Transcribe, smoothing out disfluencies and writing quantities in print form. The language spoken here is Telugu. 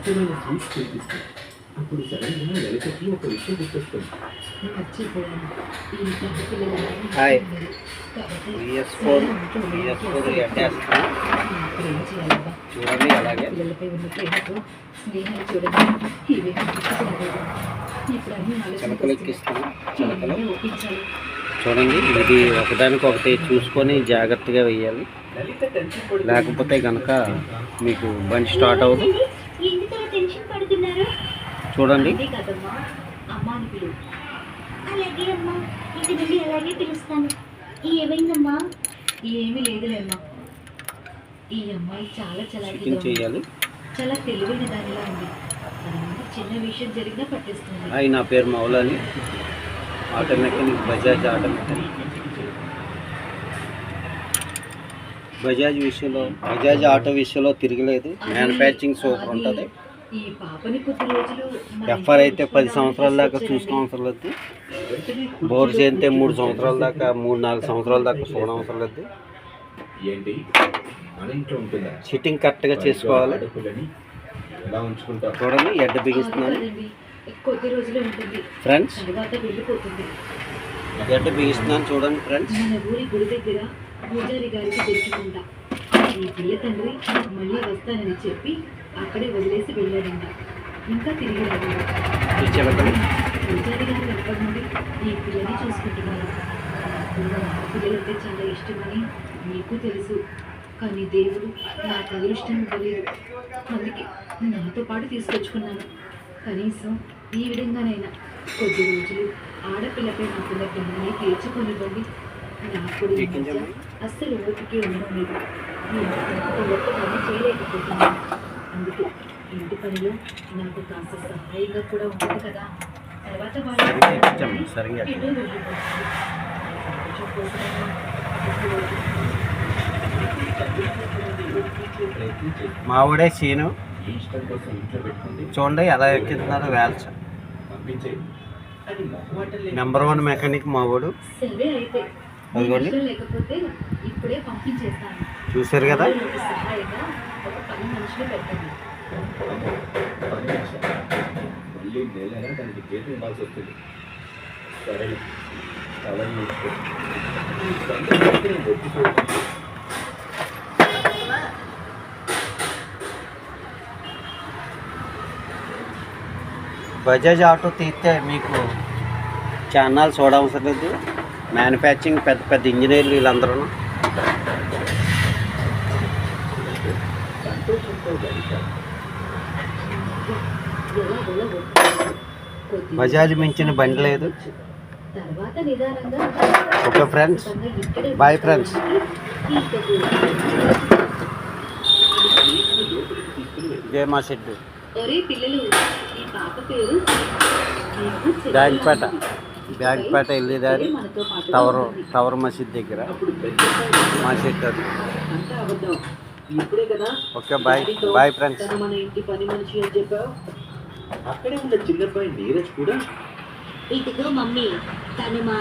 ఇష్టమైన స్వీట్స్ తినిపిస్తాను. అప్పుడు సడన్గా వెలకకి ఒక విషయం గుర్తొస్తుంది. హాయ్ బిఎస్4 చూడండి అలాగే చిలకలు ఎక్కిస్తాను. చిలకలు చూడండి, ఇది ఒకదానికొకటి చూసుకొని జాగ్రత్తగా వేయాలి, లేకపోతే కనుక మీకు బండి స్టార్ట్ అవ్వదు. చూడండి ఏమీ లేదులేమ్మా. ఈ అమ్మాయి చాలా చేయాలి. చాలా తెలివైన దానిలా ఉంది. చిన్న విషయం జరిగినా పట్టిస్తుంది. హాయ్, నా పేరు Maulani, auto mechanic, Bajaj auto mechanic. Bajaj auto విషయంలో తిరగలేదు. మ్యానుఫ్యాక్చరింగ్ సూపర్ ఉంటుంది. ఈ పాపని కొద్ది రోజులు ఎఫ్ఆర్ అయితే 10 సంవత్సరాల దాకా చూసుకోవసరం లేదు. బోర్ చేస్తే 3 సంవత్సరాల దాకా 3-4 సంవత్సరాల దాకా చూడవసరం లేదు. సిట్టింగ్ కరెక్ట్గా చేసుకోవాలి. చూడండి, ఎడ్డ బిగిస్తున్నాను కొద్ది రోజులు ఉంటుంది ఫ్రెండ్స్. తర్వాత వెళ్ళిపోతుంది. ఎడ్డ బిగిస్తున్నాను చూడండి ఫ్రెండ్స్. మన ఊరి గుడి దగ్గర పూజారి గారికి తెచ్చుకుంటా. ఈ పిల్ల తండ్రి మళ్ళీ వస్తానని చెప్పి అక్కడే వదిలేసి వెళ్ళాడంట. ఇంకా తిరిగి రాలేదు. పూజారి గారు ఎప్పటి నుండి ఈ పిల్లని చూసుకుంటున్నారు. పిల్లలంటే చాలా ఇష్టమని మీకు తెలుసు, కానీ దేవుడు నాకు అదృష్టం ఇవ్వలేదు. అందుకే నాతో పాటు తీసుకొచ్చుకున్నాను. కనీసం ఈ విధంగానైనా కొద్ది రోజులు ఆడపిల్లపై నాకున్న ప్రేమని తీర్చుకొనివ్వండి. నాకు అస్సలు ఓపికే ఉండడం లేదు. ఒక్క పని చేయలేకపోతున్నాను. అందుకే ఇంటి పనిలో నాకు కాస్త సహాయంగా కూడా ఉంటుంది కదా. తర్వాత మావాడే సీను చూడండి ఎలా ఎక్కిస్తున్నారో వేల్చ. నెంబర్ 1 మెకానిక్ మావాడు. అదిగోండి, చూసారు కదా. బజాజ్ ఆటో తీస్తే మీకు ఛానల్ చూడవసరం లేదు. మ్యానుఫ్యాక్చరింగ్ పెద్ద పెద్ద ఇంజనీర్లు వీళ్ళందరూ. బజాజ్ మించిన బండి లేదు. Okay friends, boy friends. ఇదే మా షెడ్. బ్యాంక్పేట వెళ్ళేదారి టవర్ మసీద్ దగ్గర మా షెడ్. Okay bye friends. మన ఇంటి పని మనిషి అని చెప్పావు. అక్కడే ఉన్న చిన్నబ్బాయి నీరజ్ కూడా ఇదిగో మమ్మీ, తను మా